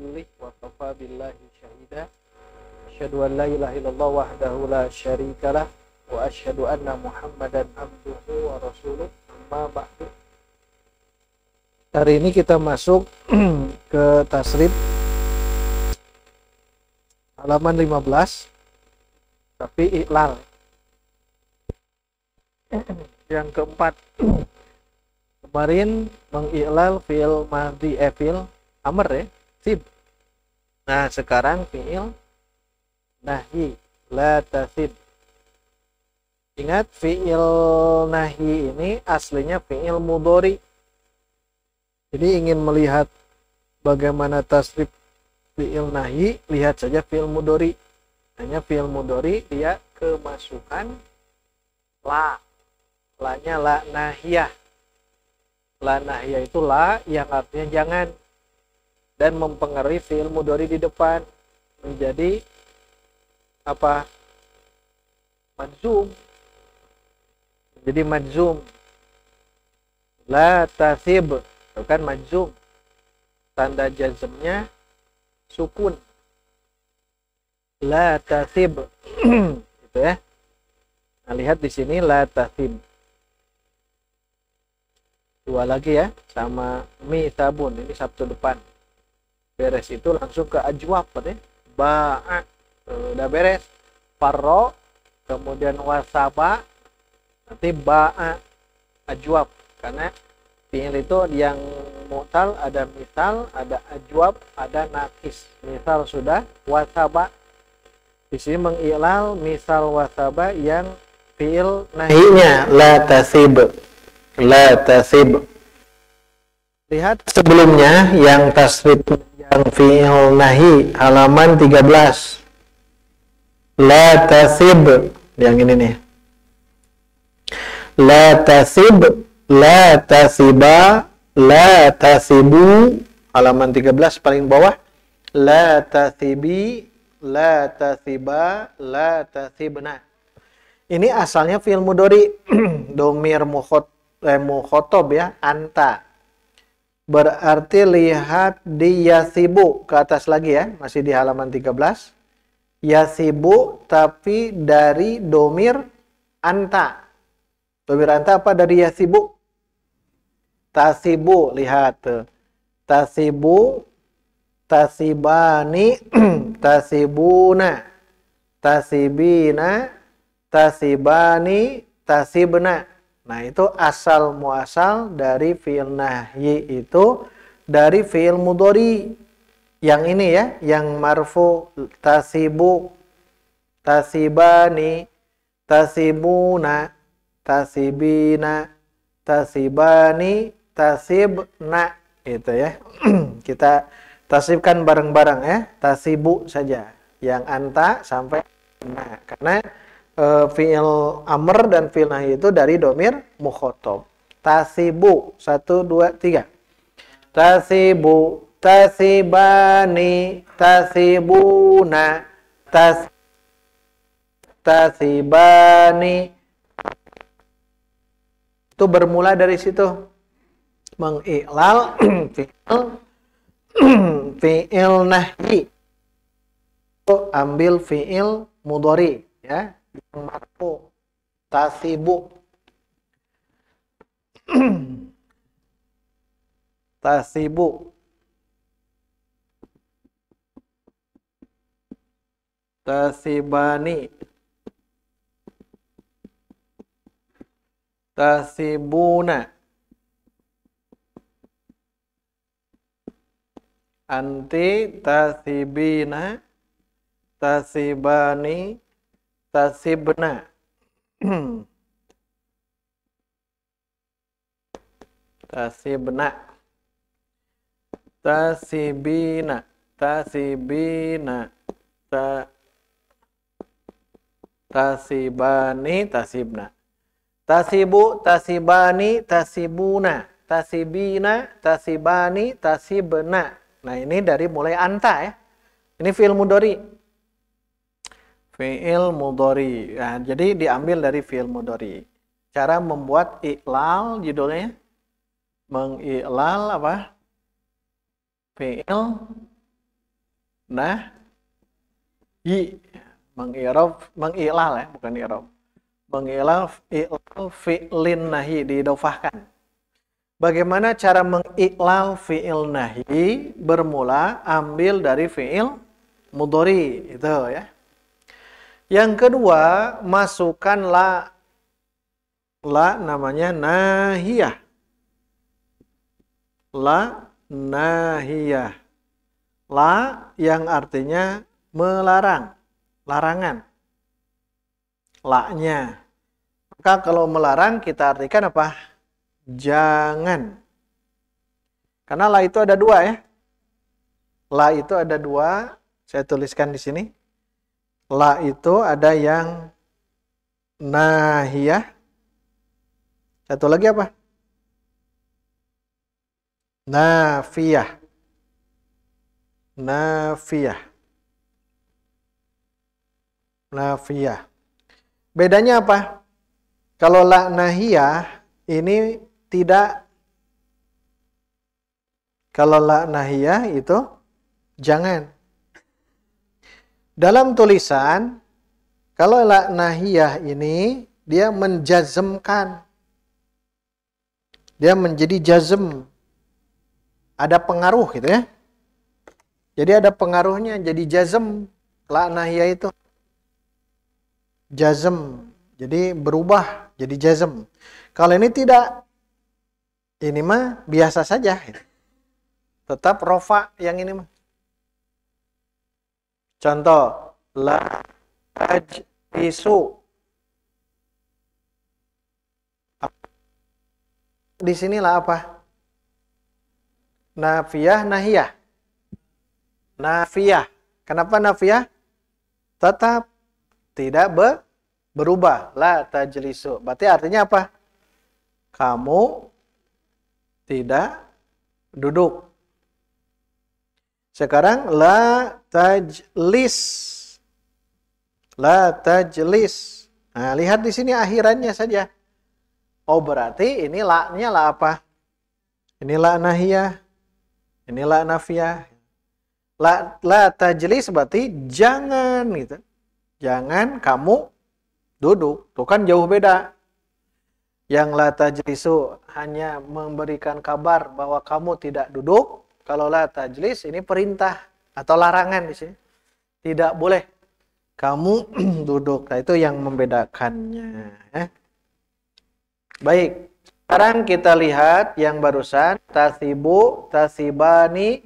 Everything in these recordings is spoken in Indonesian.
rasulih wa kafa billahi syahida. Asyhadu an la ilaha illallah wahdahu la syarikalah wa asyhadu anna Muhammadan abduhu wa rasuluh. Amma ba'du. Hari ini kita masuk ke tasrif halaman 15, tapi iklal. Yang keempat, kemarin mengiklal fi'il madhi fi'il amr ya, sib. Nah, sekarang fi'il nahi, la tasib. Ingat, fi'il nahi ini aslinya fi'il mudhari. Jadi ingin melihat bagaimana tasrif fi'il nahi, lihat saja fi'il mudhari. Hanya fi'il mudhari dia kemasukan la. La-nya la nahiyah. La nahiyah itu la yang artinya jangan, dan mempengaruhi fi'il mudhari di depan menjadi apa? Majzum. Jadi majzum. La tasib, itu kan majzum. Tanda jazmnya sukun. La tasib. Gitu ya. Nah, lihat di sini la tasib. Dua lagi ya, sama mi tabun, ini Sabtu depan. Beres itu langsung ke ajwab ya. Ba'a, udah beres. Farro, kemudian wasaba, nanti ba'a ajwab. Karena fi'il itu yang mu'tal ada misal, ada ajwab, ada nakis. Misal sudah, wasaba. Di sini mengiklal misal wasaba yang fi'il nahinya la tasib. La tasib. Lihat sebelumnya yang tasrif yang fi'il nahi halaman 13. La tasib, yang ini nih. La tasib, la tasiba, la tasibu, halaman 13 paling bawah. La tasibi, la tasiba, la tasibna. Ini asalnya fi'il mudhari, domir mukhotob ya, anta. Berarti lihat di yasibu ke atas lagi ya, masih di halaman 13. Yasibu tapi dari domir anta. Domir anta apa dari yasibu? Tasibu, lihat tuh. Tasibu, tasibani, tasibuna, tasibina, tasibani, tasibna. Nah, itu asal muasal dari fi'il nahyi itu dari fi'il mudhari. Yang ini ya, yang marfu, tasibu, tasibani, tasibuna, tasibina, tasibani, tasibna, itu ya. Kita tasibkan bareng-bareng ya, tasibu saja. Yang anta sampai na, karena fi'il amr dan fi'il nahi itu dari domir mukhotob. Tasibu, 1, 2, 3. Tasibu, tasibani, tasibuna, tasibani. Itu bermula dari situ. Mengiklal fi'il nahyi. Itu ambil fi'il mudhari ya. Yang marfu, tasibu, tasibu, tasibani, tasibuna, anti, tasibina, tasibani, tasibna. Tasibna, tasibina, tasibina, tasibani, tasibna. Tasibu, tasibani, tasibuna, tasibina, tasibani, tasibna. Nah, ini dari mulai anta ya. Ini fi'il mudhari. Fi'il mudhari. Nah, jadi diambil dari fi'il mudhari. Cara membuat iklal judulnya. Mengiklal apa? Fi'il nahi. Mengilal ya, bukan i'rab. Mengilal fi'lin nahi, diidhofahkan. Bagaimana cara mengiklal fi'il nahi? Bermula ambil dari fi'il mudhari, itu ya. Yang kedua, masukkan la. La namanya nahiyah. La nahiyah. La yang artinya melarang, larangan. La-nya. Maka kalau melarang kita artikan apa? Jangan. Karena la itu ada dua ya. La itu ada dua. Saya tuliskan di sini. La itu ada yang nahiyah. Satu lagi apa? Nafiyah. Nafiyah. Nafiyah. Bedanya apa? Kalau la nahiyah ini tidak. Kalau la nahiyah itu jangan. Dalam tulisan, kalau la nahiyah ini dia menjazmkan. Dia menjadi jazm. Ada pengaruh gitu ya. Jadi ada pengaruhnya jadi jazm. La nahiyah itu jazm. Jadi berubah jadi jazm. Kalau ini tidak. Ini mah biasa saja. Tetap rofa yang ini mah. Contoh, la tajlisu. Di sinilah apa? Nafiyah, nahiyah. Nafiyah. Kenapa nafiyah? Tetap tidak berubah. La tajlisu. Berarti artinya apa? Kamu tidak duduk. Sekarang la tajlis. La tajlis. Nah, lihat di sini akhirannya saja. Oh, berarti ini la-nya la apa? Ini la nahiyah. Ini la nafiyah. La tajlis berarti jangan gitu. Jangan kamu duduk. Tuh kan jauh beda. Yang la tajlisu hanya memberikan kabar bahwa kamu tidak duduk. Kalau la tajlis ini perintah atau larangan di sini. Tidak boleh kamu duduk. Nah, itu yang membedakannya. Baik. Sekarang kita lihat yang barusan. Tasibu, tasibani,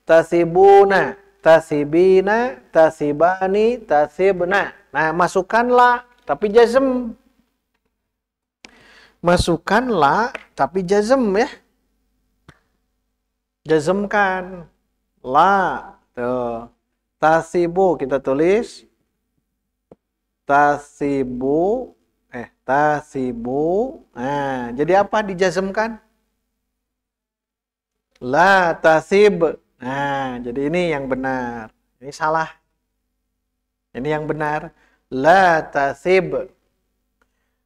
tasibuna, tasibina, tasibani, tasibna. Nah, masukkanlah tapi jazm. Masukkanlah tapi jazm ya. Jazmkan. La. Tuh. Tasibu kita tulis. Tasibu. Tasibu. Nah, jadi apa dijazmkan? La tasib. Nah, jadi ini yang benar. Ini salah. Ini yang benar. La tasib.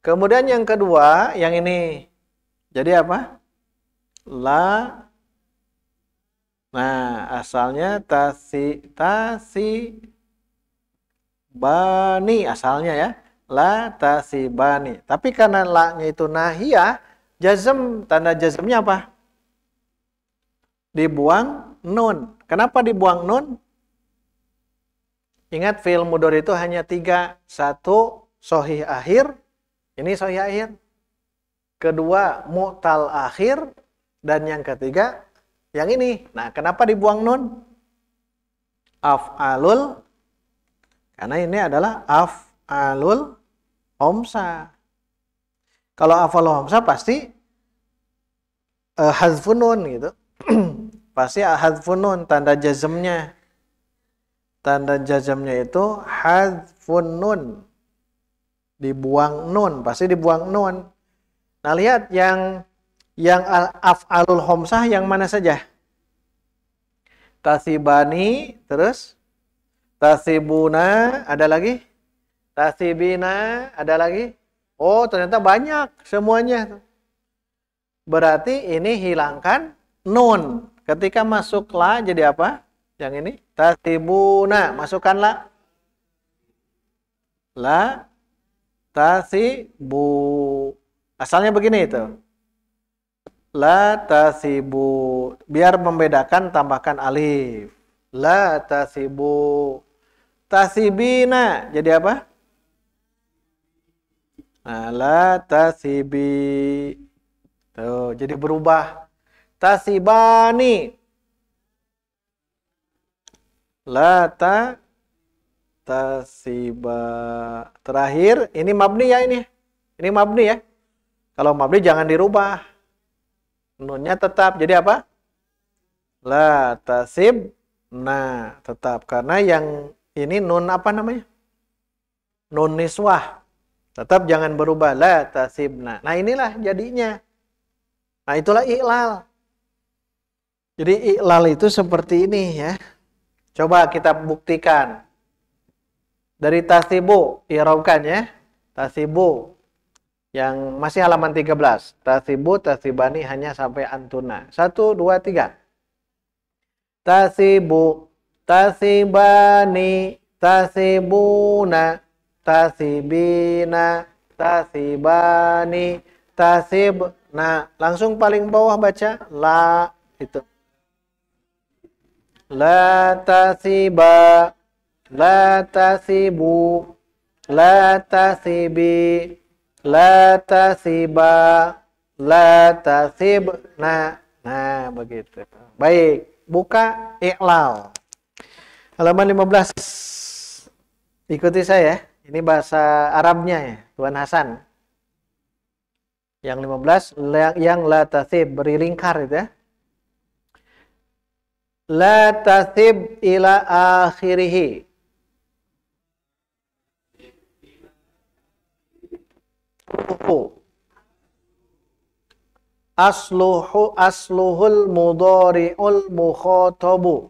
Kemudian yang kedua, yang ini. Jadi apa? La. Nah, asalnya bani asalnya ya. La tasibani. Tapi karena la-nya itu nahiyah, jazm, tanda jazmnya apa? Dibuang nun. Kenapa dibuang nun? Ingat fi'il mudhari itu hanya 3. 1, sahih akhir. Ini sahih akhir. Kedua, mu'tal akhir. Dan yang ketiga, yang ini. Nah, kenapa dibuang nun? Af'alul. Karena ini adalah af'alul homsa. Kalau af'alul homsa pasti hazfun nun gitu. Pasti hazfun nun, tanda jazmnya. Tanda jazmnya itu hazfun nun. Dibuang nun, pasti dibuang nun. Nah, lihat yang af'alul homsah yang mana saja? Tasibani, terus tasibuna, ada lagi? Tasibina, ada lagi? Oh, ternyata banyak semuanya. Berarti ini hilangkan nun. Ketika masuk la jadi apa? Yang ini tasibuna, masukkanlah. La tasibu. Asalnya begini itu. La tasibu. Biar membedakan tambahkan alif. La tasibu. Tasibina. Jadi apa? Nah, la tasibi. Tuh, jadi berubah. Tasibani. La tasiba. Terakhir, ini mabni ya ini. Ini mabni ya. Kalau mabni jangan dirubah. Nunnya tetap. Jadi apa? La tasib. Nah, tetap. Karena yang ini nun apa namanya? Nun niswah. Tetap jangan berubah. La tasibna. Nah, inilah jadinya. Nah, itulah i'lal. Jadi i'lal itu seperti ini ya. Coba kita buktikan. Dari tasibu, i'rabkan ya. Tasibu. Yang masih halaman 13. Tasibu, tasibani hanya sampai antuna. 1, 2, 3. Tasibu, tasibani, tasibuna, tasibina, tasibani, tasibna. Langsung paling bawah baca la itu. La tasiba, la tasibu, la tasibi, la tasiba, la tasibna. Nah, begitu. Baik, buka i'lal. Halaman 15. Ikuti saya. Ini bahasa Arabnya ya, Tuan Hasan. Yang 15, yang la tasib, beri lingkar itu ya. La tasib ila akhirih. Asluhul mudhari'ul mukhatabu.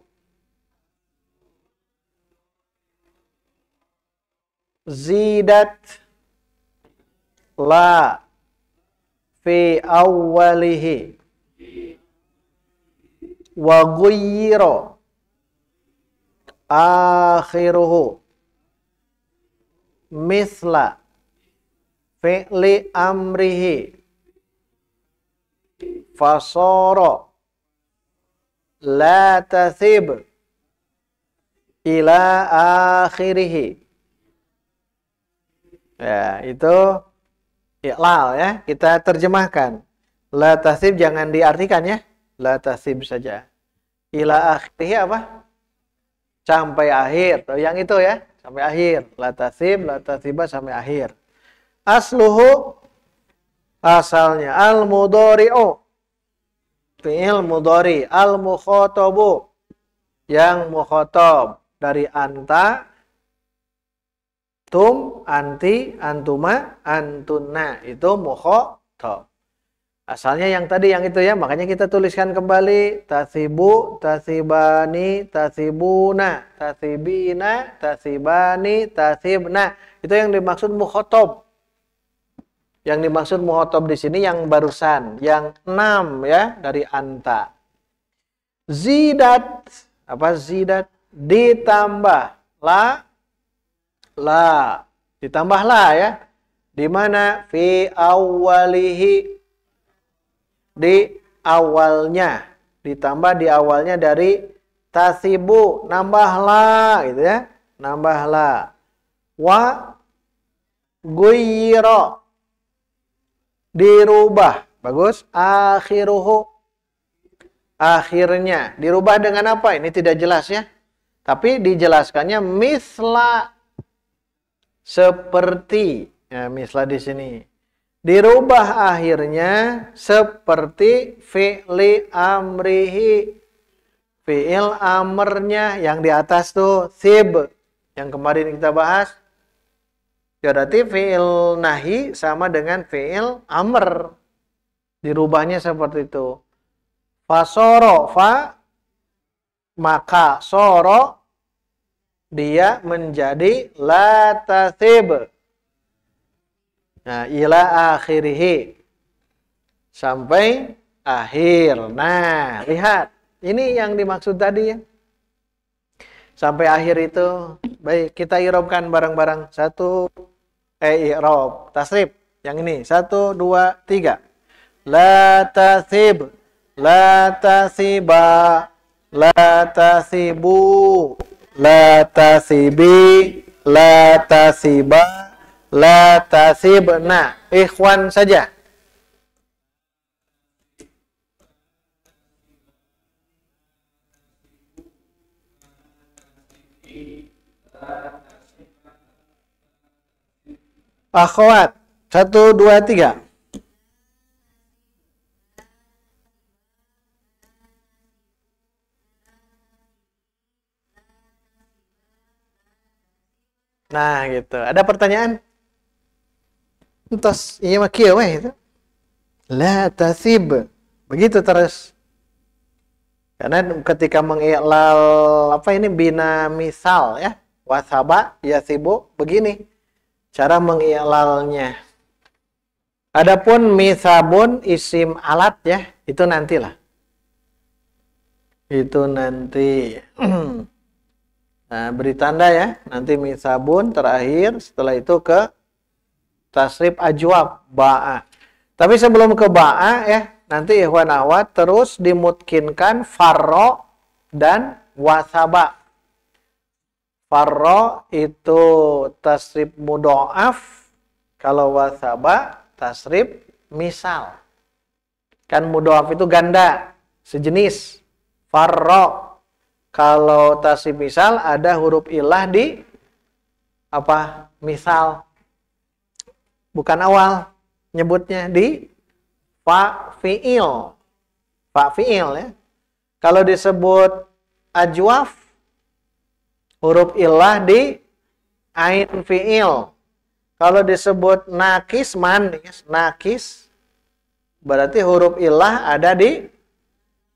Zidat la fi awwalihi wa ghayyira akhiruhu misla fi'li amrihi fasara la tasib ila akhirih. Ya, itu i'lal ya. Kita terjemahkan. La tasib jangan diartikan ya. La tasib saja. Ila akhirih apa? Sampai akhir. Tuh, yang itu ya. Sampai akhir. La tasib, la tasiba sampai akhir. Asluhu, asalnya. Al-mudhari'u. Fi'il mudhari. Al-mukhatabu. Yang mukhatab. Dari anta, tum, anti, antuma, antunna. Itu mukhatab. Asalnya yang tadi yang itu ya, makanya kita tuliskan kembali tasibu, tasibani, tasibuna, tasibina, tasibani, tasibna. Itu yang dimaksud mukhatab. Yang dimaksud mukhatab di sini yang barusan, yang 6 ya dari anta. Zidat, apa zidat? Ditambah la, ditambah la ya. Di mana? Fi awwalihi, di awalnya, ditambah di awalnya dari tasibu, nambahlah gitu ya, nambahlah. Wa ghayyira, dirubah, bagus. Akhiruhu, akhirnya dirubah dengan apa? Ini tidak jelas ya, tapi dijelaskannya misla, seperti ya, misla di sini. Dirubah akhirnya seperti fi'li amrihi. Fi'il amrnya yang di atas tuh sib. Yang kemarin kita bahas. Berarti fi'il nahi sama dengan fi'il amr. Dirubahnya seperti itu. Fasoro, fa, maka soro, dia menjadi la tasib. Nah, ila akhirih, sampai akhir. Nah, lihat. Ini yang dimaksud tadi ya. Sampai akhir itu. Baik, kita irobkan bareng-bareng. Irob. Tasrif. Yang ini. 1, 2, 3. La tasib. La tasiba. La tasibu. La tasibi. La tasiba. La tasibna. Ikhwan saja. Akhwat. 1, 2, 3. Nah, gitu. Ada pertanyaan? Entos, iya mah kieu we itu. La tasib. Begitu terus. Karena ketika mengiklal apa ini bina misal ya, wasaba yasibu begini cara mengiklalnya. Adapun misabun isim alat ya, itu nantilah. Itu nanti. Nah, beri tanda ya. Nanti misabun terakhir, setelah itu ke tasrif ajwab ba'a. Tapi sebelum ke ba'a ya, nanti ikhwan akhwat terus dimutkinkan farro dan wasaba. Farro itu tasrif mudho'af, kalau wasaba tasrif misal. Kan mudho'af itu ganda, sejenis. Farro. Kalau tasrif misal ada huruf ilah di apa? Misal. Bukan awal. Nyebutnya di fa fi'il. Fa fi'il ya. Kalau disebut ajwaf, huruf ilah di ain fi'il. Kalau disebut nakis man, nakis, berarti huruf ilah ada di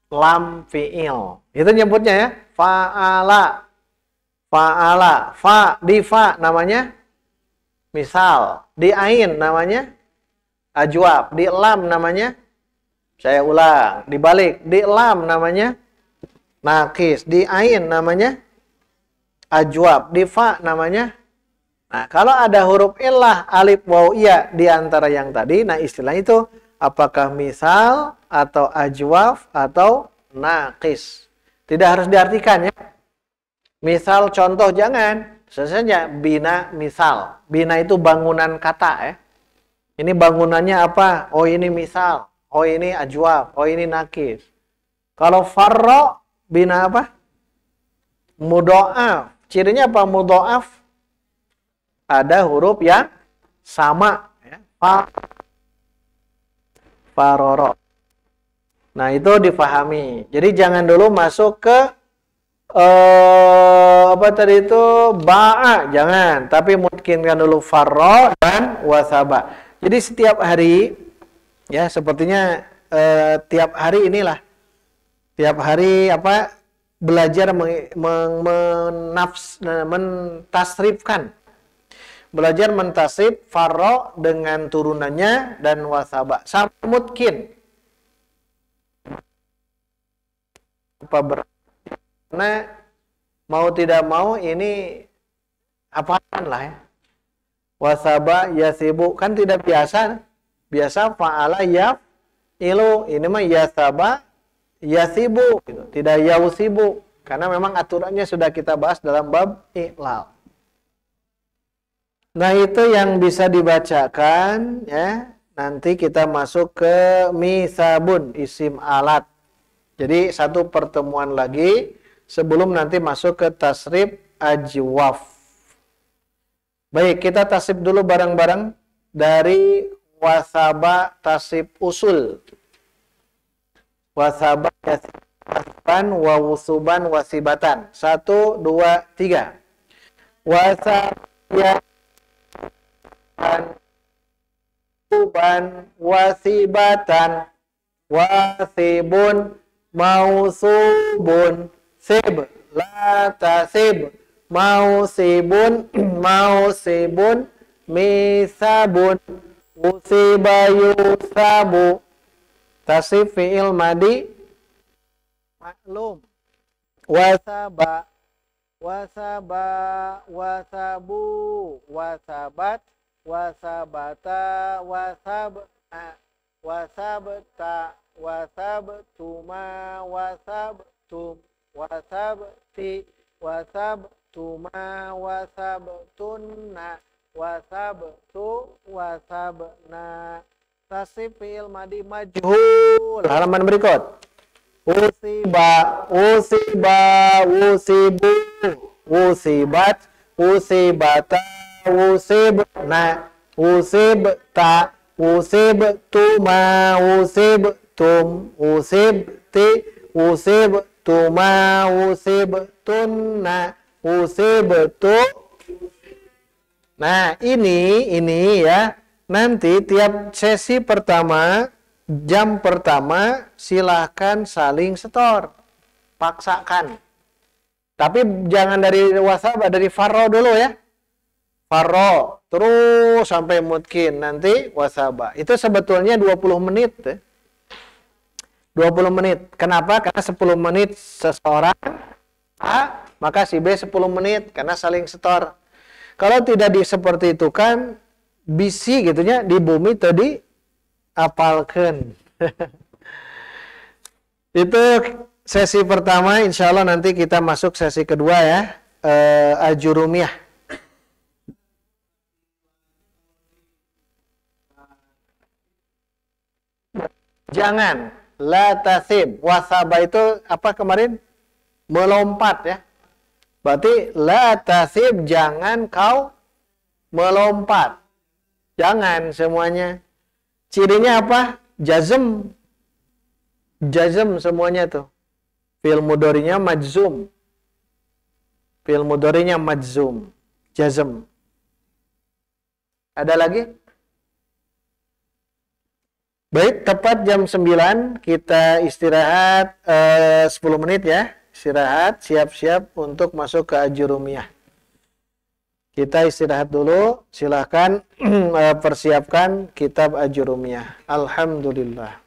lam fi'il. Itu nyebutnya ya. Fa'ala. Fa'ala. Fa, di fa namanya misal. Di ain namanya ajwab. Di lam namanya, saya ulang, dibalik. Di lam namanya nakis. Di ain namanya ajwab. Di fa namanya. Nah, kalau ada huruf illah, alif, waw, iya di antara yang tadi, nah istilah itu apakah misal atau ajwab atau nakis. Tidak harus diartikan ya. Misal contoh jangan. Sebenarnya bina misal. Bina itu bangunan kata ya. Ini bangunannya apa? Oh ini misal. Oh ini ajwab. Oh ini nakis. Kalau farro bina apa? Mudho'af. Cirinya apa mudho'af? Ada huruf yang sama ya. Faroro. Nah, itu difahami. Jadi jangan dulu masuk ke apa tadi itu ba'a, jangan, tapi mungkinkan dulu farro dan wasaba. Jadi setiap hari ya sepertinya tiap hari inilah. Tiap hari apa belajar mentasrifkan. Belajar mentasrif farro dengan turunannya dan wasaba. Sampai mungkin apa karena mau tidak mau ini apaan lah ya. Wasaba yasibu kan tidak biasa. Biasa fa'ala ilu, ini mah yasaba yasibu gitu. Tidak yausibu karena memang aturannya sudah kita bahas dalam bab i'lal. Nah, itu yang bisa dibacakan ya. Nanti kita masuk ke misabun isim alat. Jadi satu pertemuan lagi sebelum nanti masuk ke tasrif ajwaf. Baik, kita tasrif dulu bareng-bareng dari wasaba tasrif usul. Wasaba yasifan wa wusuban wasibatan. 1, 2, 3. Wasaba wusuban wasibatan. Wasibun mausubun. Sib, la tasib, mausibun, mausibun, misabun, usiba yusabu. Tasib fi'il madi maklum. Wasaba, wasaba, wasabu, wasabat, wasabata, wasabta, wasabtuma, wasabtum, wasabti, wasabtuma, wasabtunna, wasabtu, wasabna. Tasrif fi'il madi majhul. Halaman berikut. Usiba, usiba, usibu, usibat, usibata, usibna, usibta, usibtuma, usibtum, usibti, usibtuma, usibtunna, usibtu. Nah, ini ya. Nanti tiap sesi pertama, jam pertama, silahkan saling setor. Paksakan. Tapi jangan dari WhatsApp, dari Faro dulu ya. Faro, terus sampai mungkin nanti WhatsApp. Itu sebetulnya 20 menit. 20 menit. Kenapa? Karena 10 menit seseorang A, maka si B 10 menit. Karena saling setor. Kalau tidak seperti itu kan, bisi gitunya di bumi tadi apalkan. Itu sesi pertama, insya Allah nanti kita masuk sesi kedua ya, Ajurumiyah. Jangan, la tasib, wasaba itu apa kemarin? Melompat ya. Berarti la tasib, jangan kau melompat. Jangan semuanya. Cirinya apa? Jazm. Jazm semuanya tuh. Fi'il mudhari'nya majzum. Fi'il mudhari'nya majzum. Jazm. Ada lagi? Baik, tepat jam 9 kita istirahat 10 menit ya. Istirahat, siap-siap untuk masuk ke Ajurumiyah. Kita istirahat dulu, silahkan persiapkan kitab Ajurumiyah. Alhamdulillah.